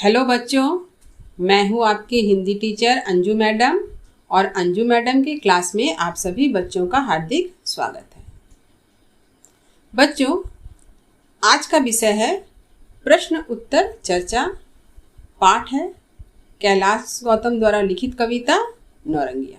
Hello बच्चों, मैं हूँ आपकी हिंदी टीचर अंजू मैडम और अंजू मैडम की क्लास में आप सभी बच्चों का हार्दिक स्वागत है। बच्चों, आज का विषय है प्रश्न उत्तर चर्चा। पाठ है कैलाश गौतम द्वारा लिखित कविता नौरंगिया।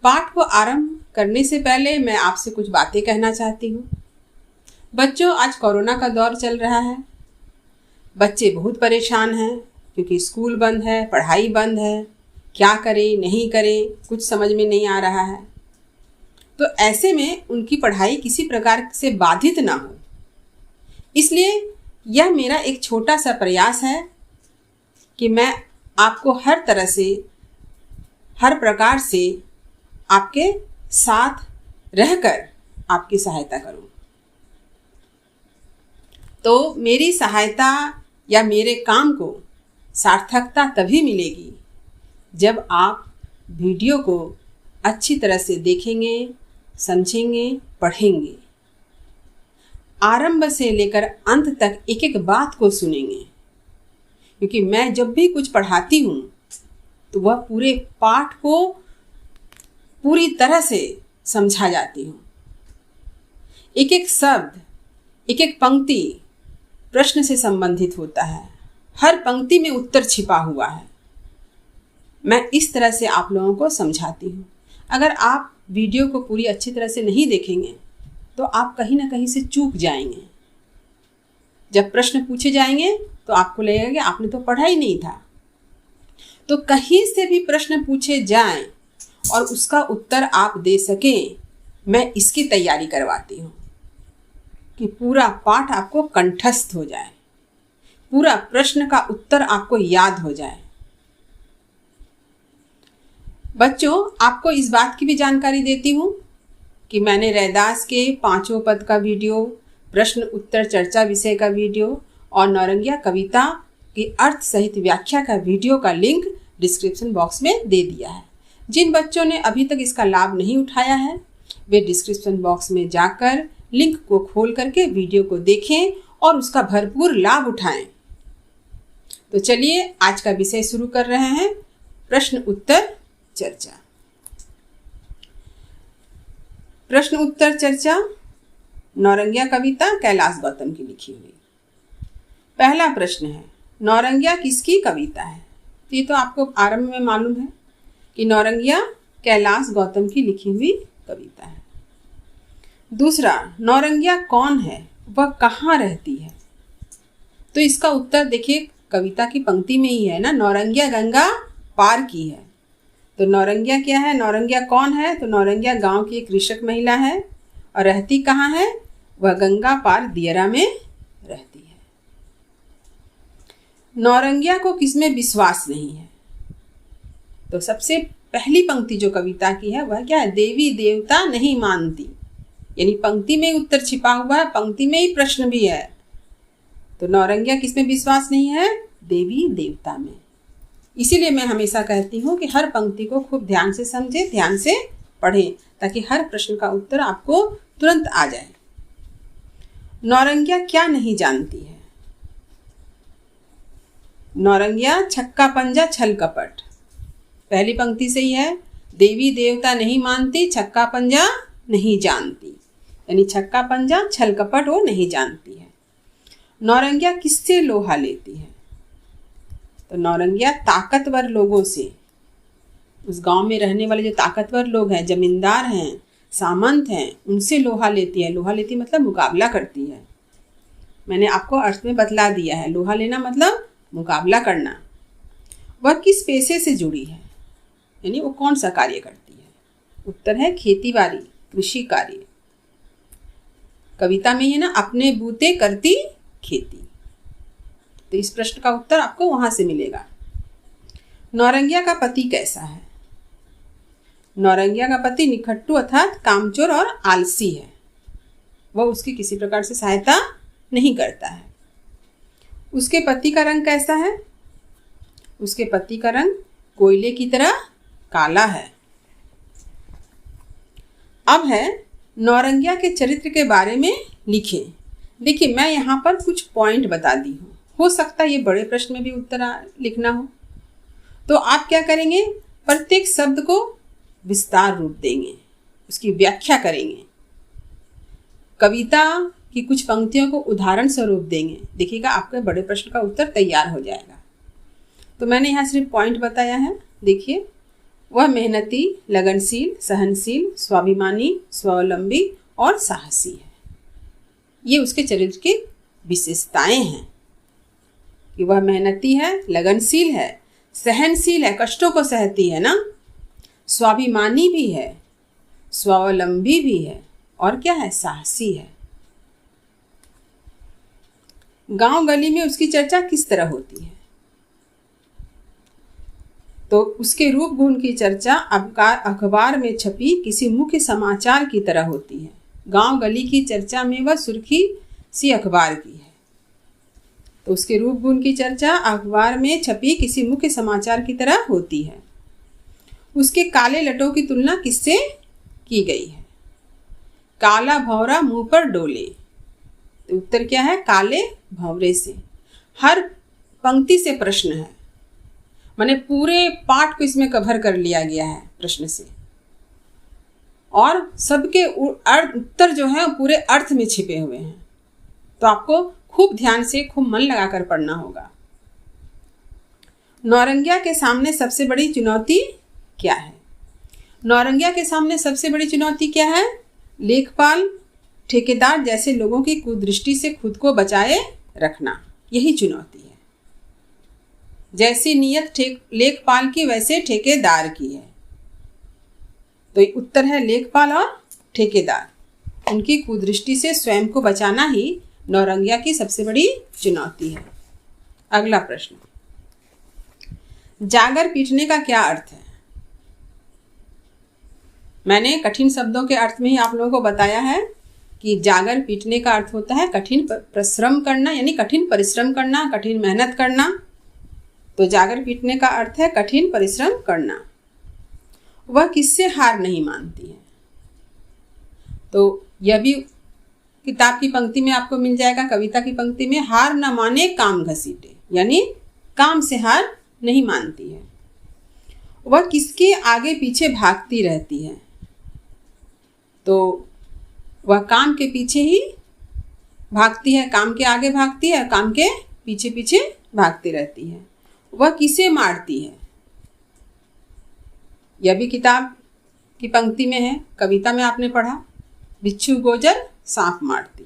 पाठ को आरंभ करने से पहले मैं आपसे कुछ बातें कहना चाहती हूँ। बच्चों, आज कोरोना का दौर चल रहा है। बच्चे बहुत परेशान हैं क्योंकि स्कूल बंद है, पढ़ाई बंद है। क्या करें नहीं करें कुछ समझ में नहीं आ रहा है। तो ऐसे में उनकी पढ़ाई किसी प्रकार से बाधित ना हो, इसलिए यह मेरा एक छोटा सा प्रयास है कि मैं आपको हर तरह से, हर प्रकार से आपके साथ रहकर आपकी सहायता करूं। तो मेरी सहायता या मेरे काम को सार्थकता तभी मिलेगी जब आप वीडियो को अच्छी तरह से देखेंगे, समझेंगे, पढ़ेंगे। आरंभ से लेकर अंत तक एक एक बात को सुनेंगे, क्योंकि मैं जब भी कुछ पढ़ाती हूँ तो वह पूरे पाठ को पूरी तरह से समझा जाती हूँ। एक एक शब्द, एक एक पंक्ति प्रश्न से संबंधित होता है। हर पंक्ति में उत्तर छिपा हुआ है। मैं इस तरह से आप लोगों को समझाती हूँ। अगर आप वीडियो को पूरी अच्छी तरह से नहीं देखेंगे तो आप कहीं ना कहीं से चूक जाएंगे। जब प्रश्न पूछे जाएंगे तो आपको लगेगा कि आपने तो पढ़ा ही नहीं था। तो कहीं से भी प्रश्न पूछे जाएं और उसका उत्तर आप दे सकें, मैं इसकी तैयारी करवाती हूँ कि पूरा पाठ आपको कंठस्थ हो जाए, पूरा प्रश्न का उत्तर आपको याद हो जाए। बच्चों, आपको इस बात की भी जानकारी देती हूँ कि मैंने रैदास के 5 पद का वीडियो, प्रश्न उत्तर चर्चा विषय का वीडियो और नौरंगिया कविता की अर्थ सहित व्याख्या का वीडियो का लिंक डिस्क्रिप्शन बॉक्स में दे दिया है। जिन बच्चों ने अभी तक इसका लाभ नहीं उठाया है वे डिस्क्रिप्शन बॉक्स में जाकर लिंक को खोल करके वीडियो को देखें और उसका भरपूर लाभ उठाएं। तो चलिए आज का विषय शुरू कर रहे हैं, प्रश्न उत्तर चर्चा। प्रश्न उत्तर चर्चा नौरंगिया कविता कैलाश गौतम की लिखी हुई। पहला प्रश्न है, नौरंगिया किसकी कविता है? तो ये तो आपको आरंभ में मालूम है कि नौरंगिया कैलाश गौतम की लिखी हुई कविता है। दूसरा, नौरंगिया कौन है, वह कहाँ रहती है? तो इसका उत्तर देखिए कविता की पंक्ति में ही है ना, नौरंगिया गंगा पार की है। तो नौरंगिया क्या है, नौरंगिया कौन है? तो नौरंगिया गांव की एक कृषक महिला है और रहती कहाँ है? वह गंगा पार दियरा में रहती है। नौरंगिया को किसमें विश्वास नहीं है? तो सबसे पहली पंक्ति जो कविता की है वह क्या है? देवी देवता नहीं मानती, यानी पंक्ति में उत्तर छिपा हुआ है, पंक्ति में ही प्रश्न भी है। तो नौरंगिया किसमें विश्वास नहीं है? देवी देवता में। इसीलिए मैं हमेशा कहती हूँ कि हर पंक्ति को खूब ध्यान से समझें, ध्यान से पढ़ें, ताकि हर प्रश्न का उत्तर आपको तुरंत आ जाए। नौरंगिया क्या नहीं जानती है? नौरंगिया छक्का पंजा छल कपट, पहली पंक्ति से ही है। देवी देवता नहीं मानती, छक्का पंजा नहीं जानती, यानी छक्का पंजा छल कपट वो नहीं जानती है। नौरंगिया किससे लोहा लेती है? तो नौरंगिया ताकतवर लोगों से, उस गांव में रहने वाले जो ताकतवर लोग हैं, जमींदार हैं, सामंत हैं, उनसे लोहा लेती है। लोहा लेती मतलब मुकाबला करती है। मैंने आपको अर्थ में बतला दिया है, लोहा लेना मतलब मुकाबला करना। वह किस पेशे से जुड़ी है, यानी वो कौन सा कार्य करती है? उत्तर है खेती बाड़ी, कृषि कार्य। कविता में ये ना, अपने बूते करती खेती। तो इस प्रश्न का उत्तर आपको वहां से मिलेगा। नौरंगिया का पति कैसा है? नौरंगिया का पति निखट्टू अर्थात कामचोर और आलसी है। वह उसकी किसी प्रकार से सहायता नहीं करता है। उसके पति का रंग कैसा है? उसके पति का रंग कोयले की तरह काला है। अब है नौरंगिया के चरित्र के बारे में लिखें। देखिए मैं यहाँ पर कुछ पॉइंट बता दी हूँ हो सकता है ये बड़े प्रश्न में भी उत्तर लिखना हो। तो आप क्या करेंगे, प्रत्येक शब्द को विस्तार रूप देंगे, उसकी व्याख्या करेंगे, कविता की कुछ पंक्तियों को उदाहरण स्वरूप देंगे। देखिएगा आपके बड़े प्रश्न का उत्तर तैयार हो जाएगा। तो मैंने यहाँ सिर्फ पॉइंट बताया है। देखिए, वह मेहनती, लगनशील, सहनशील, स्वाभिमानी, स्वावलंबी और साहसी है। ये उसके चरित्र की विशेषताएं हैं कि वह मेहनती है, लगनशील है, सहनशील है, कष्टों को सहती है ना, स्वाभिमानी भी है, स्वावलंबी भी है और क्या है, साहसी है। गांव गली में उसकी चर्चा किस तरह होती है? तो उसके रूप गुण की चर्चा अखबार में छपी किसी मुख्य समाचार की तरह होती है। गांव गली की चर्चा में वह सुर्खी सी अखबार की है। तो उसके रूप गुण की चर्चा अखबार में छपी किसी मुख्य समाचार की तरह होती है। उसके काले लटों की तुलना किससे की गई है? काला भौरा मुंह पर डोले। तो उत्तर क्या है? काले भौरे से। हर पंक्ति से प्रश्न है, माने पूरे पाठ को इसमें कवर कर लिया गया है प्रश्न से, और सबके उत्तर जो है पूरे अर्थ में छिपे हुए हैं। तो आपको खूब ध्यान से, खूब मन लगाकर पढ़ना होगा। नौरंगिया के सामने सबसे बड़ी चुनौती क्या है? नौरंगिया के सामने सबसे बड़ी चुनौती क्या है? लेखपाल, ठेकेदार जैसे लोगों की कुदृष्टि से खुद को बचाए रखना, यही चुनौती है। जैसी नियत लेखपाल की वैसे ठेकेदार की है। तो उत्तर है लेखपाल और ठेकेदार, उनकी कुदृष्टि से स्वयं को बचाना ही नौरंगिया की सबसे बड़ी चुनौती है। अगला प्रश्न, जागर पीटने का क्या अर्थ है? मैंने कठिन शब्दों के अर्थ में ही आप लोगों को बताया है कि जागर पीटने का अर्थ होता है कठिन परिश्रम करना, यानी कठिन परिश्रम करना, कठिन मेहनत करना। तो जागर पीटने का अर्थ है कठिन परिश्रम करना। वह किससे हार नहीं मानती है? तो यह भी किताब की पंक्ति में आपको मिल जाएगा, कविता की पंक्ति में। हार न माने काम घसीटे, यानी काम से हार नहीं मानती है। वह किसके आगे पीछे भागती रहती है? तो वह काम के पीछे ही भागती है, काम के आगे भागती है, काम के पीछे पीछे भागती रहती है। वह किसे मारती है? यह भी किताब की पंक्ति में है, कविता में आपने पढ़ा, बिच्छू गोजर सांप मारती।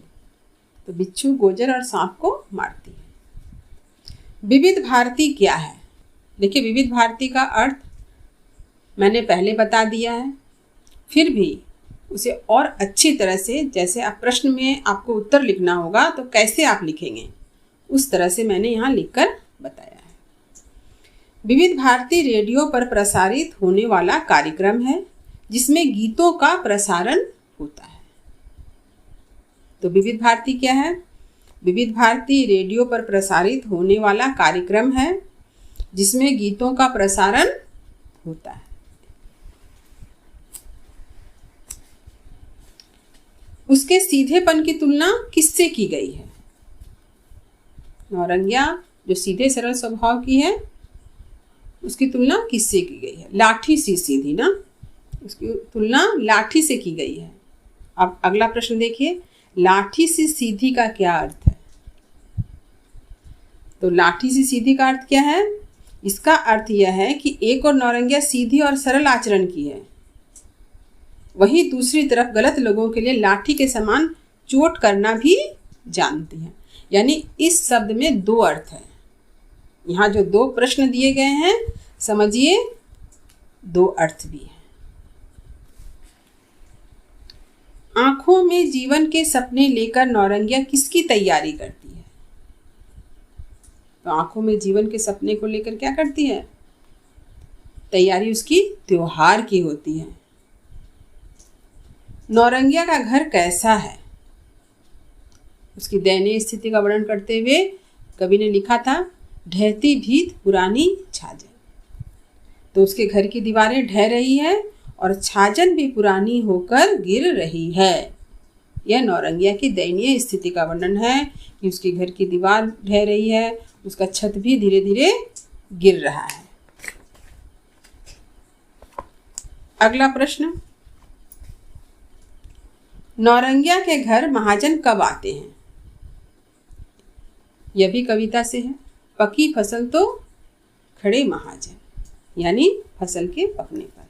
तो बिच्छू गोजर और सांप को मारती है। विविध भारती क्या है? देखिए, विविध भारती का अर्थ मैंने पहले बता दिया है, फिर भी उसे और अच्छी तरह से, जैसे आप प्रश्न में आपको उत्तर लिखना होगा तो कैसे आप लिखेंगे, उस तरह से मैंने यहाँ लिखकर बताया है। विविध भारती रेडियो पर प्रसारित होने वाला कार्यक्रम है जिसमें गीतों का प्रसारण होता है। तो विविध भारती क्या है? विविध भारती रेडियो पर प्रसारित होने वाला कार्यक्रम है जिसमें गीतों का प्रसारण होता है। उसके सीधेपन की तुलना किससे की गई है? नौरंगिया जो सीधे सरल स्वभाव की है, उसकी तुलना किससे की गई है? लाठी सी सीधी ना, उसकी तुलना लाठी से की गई है। अब अगला प्रश्न देखिए, लाठी सी सीधी का क्या अर्थ है? तो लाठी सी सीधी का अर्थ क्या है? इसका अर्थ यह है कि एक और नौरंगिया सीधी और सरल आचरण की है, वही दूसरी तरफ गलत लोगों के लिए लाठी के समान चोट करना भी जानती है। यानी इस शब्द में दो अर्थ है। यहाँ जो दो प्रश्न दिए गए हैं, समझिए दो अर्थ भी है। आंखों में जीवन के सपने लेकर नौरंगिया किसकी तैयारी करती है? तो आंखों में जीवन के सपने को लेकर क्या करती है? तैयारी उसकी त्योहार की होती है। नौरंगिया का घर कैसा है? उसकी दयनीय स्थिति का वर्णन करते हुए कवि ने लिखा था, ढहती भीत पुरानी छाजन। तो उसके घर की दीवारें ढह रही है और छाजन भी पुरानी होकर गिर रही है। यह नौरंगिया की दयनीय स्थिति का वर्णन है कि उसके घर की दीवार ढह रही है, उसका छत भी धीरे धीरे गिर रहा है। अगला प्रश्न, नौरंगिया के घर महाजन कब आते हैं? यह भी कविता से है। पकी फसल तो खड़े महाजन, यानी फसल के पकने पर।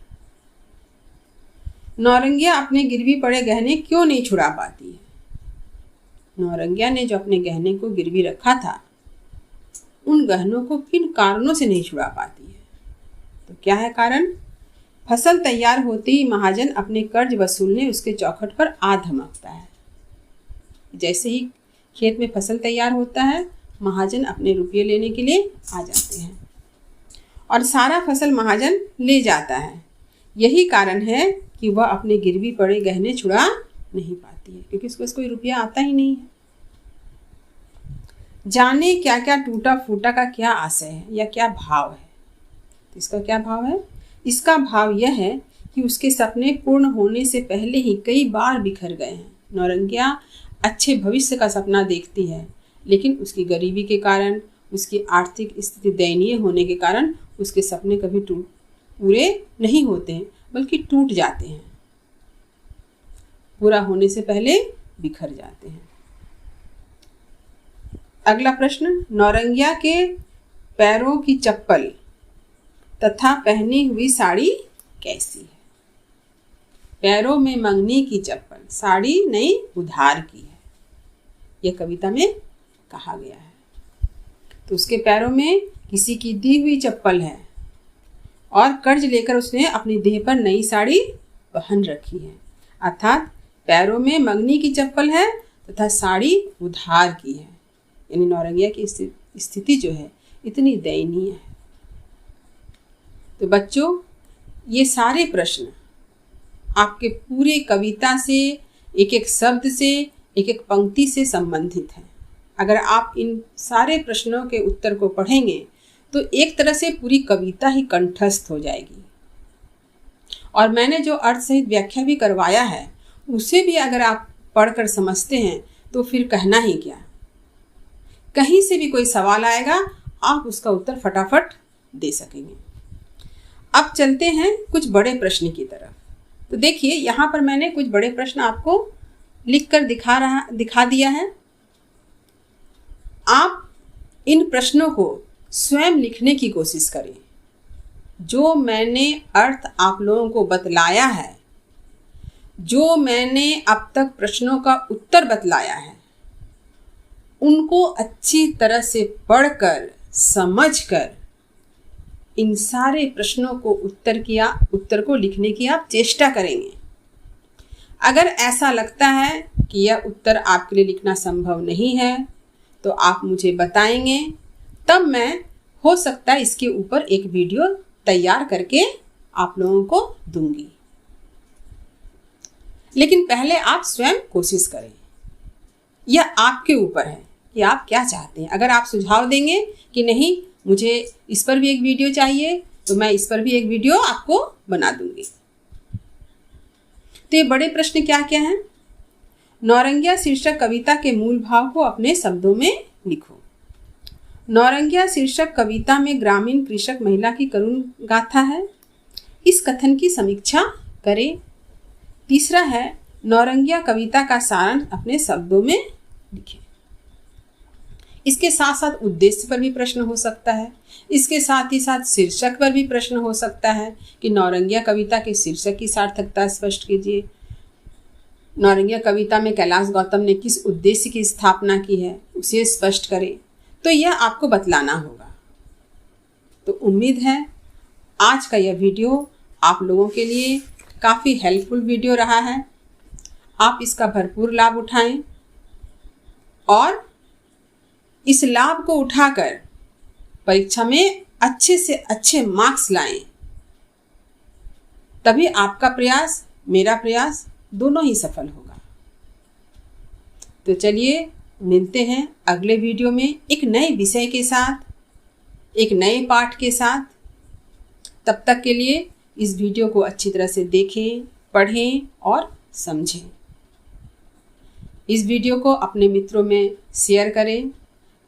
नौरंगिया अपने गिरवी पड़े गहने क्यों नहीं छुड़ा पाती है? नौरंगिया ने जो अपने गहने को गिरवी रखा था, उन गहनों को किन कारणों से नहीं छुड़ा पाती है? तो क्या है कारण? फसल तैयार होते ही महाजन अपने कर्ज वसूलने उसके चौखट पर आ धमकता है। जैसे ही खेत में फसल तैयार होता है, महाजन अपने रुपये लेने के लिए आ जाते हैं और सारा फसल महाजन ले जाता है। यही कारण है कि वह अपने गिरवी पड़े गहने छुड़ा नहीं पाती है, क्योंकि उसके पास कोई रुपया आता ही नहीं है। जाने क्या क्या टूटा फूटा का क्या आशय है या क्या भाव है? इसका क्या भाव है? इसका भाव यह है कि उसके सपने पूर्ण होने से पहले ही कई बार बिखर गए हैं। नौरंगिया अच्छे भविष्य का सपना देखती है, लेकिन उसकी गरीबी के कारण, उसकी आर्थिक स्थिति दयनीय होने के कारण उसके सपने कभी पूरे नहीं होते हैं, बल्कि टूट जाते हैं, पूरा होने से पहले बिखर जाते हैं। अगला प्रश्न, नौरंगिया के पैरों की चप्पल तथा पहनी हुई साड़ी कैसी है? पैरों में मंगनी की चप्पल, साड़ी नई उधार की है, यह कविता में कहा गया है। तो उसके पैरों में किसी की दी हुई चप्पल है और कर्ज लेकर उसने अपनी देह पर नई साड़ी पहन रखी है, अर्थात पैरों में मंगनी की चप्पल है तथा साड़ी उधार की है। यानी नौरंगिया की स्थिति जो है इतनी दयनीय है। तो बच्चों, ये सारे प्रश्न आपके पूरे कविता से, एक एक शब्द से, एक एक पंक्ति से संबंधित हैं। अगर आप इन सारे प्रश्नों के उत्तर को पढ़ेंगे तो एक तरह से पूरी कविता ही कंठस्थ हो जाएगी। और मैंने जो अर्थ सहित व्याख्या भी करवाया है, उसे भी अगर आप पढ़कर समझते हैं तो फिर कहना ही क्या। कहीं से भी कोई सवाल आएगा, आप उसका उत्तर फटाफट दे सकेंगे। अब चलते हैं कुछ बड़े प्रश्न की तरफ। तो देखिए, यहाँ पर मैंने कुछ बड़े प्रश्न आपको लिखकर दिखा दिया है। आप इन प्रश्नों को स्वयं लिखने की कोशिश करें। जो मैंने अर्थ आप लोगों को बतलाया है, जो मैंने अब तक प्रश्नों का उत्तर बतलाया है, उनको अच्छी तरह से पढ़कर, समझकर इन सारे प्रश्नों को उत्तर को लिखने की आप चेष्टा करेंगे। अगर ऐसा लगता है कि यह उत्तर आपके लिए लिखना संभव नहीं है, तो आप मुझे बताएंगे, तब मैं हो सकता है इसके ऊपर एक वीडियो तैयार करके आप लोगों को दूंगी। लेकिन पहले आप स्वयं कोशिश करें। यह आपके ऊपर है कि आप क्या चाहते हैं। अगर आप सुझाव देंगे कि नहीं, मुझे इस पर भी एक वीडियो चाहिए, तो मैं इस पर भी एक वीडियो आपको बना दूंगी। तो ये बड़े प्रश्न क्या क्या हैं? नौरंगिया शीर्षक कविता के मूल भाव को अपने शब्दों में लिखो। नौरंगिया शीर्षक कविता में ग्रामीण कृषक महिला की करुण गाथा है। इस कथन की समीक्षा करें। तीसरा है, नौरंगिया कविता का सारांश अपने शब्दों में लिखें। इसके साथ साथ उद्देश्य पर भी प्रश्न हो सकता है। इसके साथ ही साथ शीर्षक पर भी प्रश्न हो सकता है कि नौरंगिया कविता के शीर्षक की सार्थकता स्पष्ट कीजिए। नौरंगिया कविता में कैलाश गौतम ने किस उद्देश्य की स्थापना की है, उसे स्पष्ट करें। तो यह आपको बतलाना होगा। तो उम्मीद है आज का यह वीडियो आप लोगों के लिए काफ़ी हेल्पफुल वीडियो रहा है। आप इसका भरपूर लाभ उठाएं और इस लाभ को उठाकर परीक्षा में अच्छे से अच्छे मार्क्स लाएं। तभी आपका प्रयास, मेरा प्रयास दोनों ही सफल होगा। तो चलिए मिलते हैं अगले वीडियो में एक नए विषय के साथ, एक नए पाठ के साथ। तब तक के लिए इस वीडियो को अच्छी तरह से देखें, पढ़ें और समझें। इस वीडियो को अपने मित्रों में शेयर करें,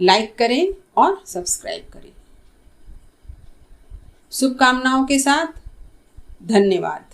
लाइक करें और सब्सक्राइब करें। शुभकामनाओं के साथ धन्यवाद।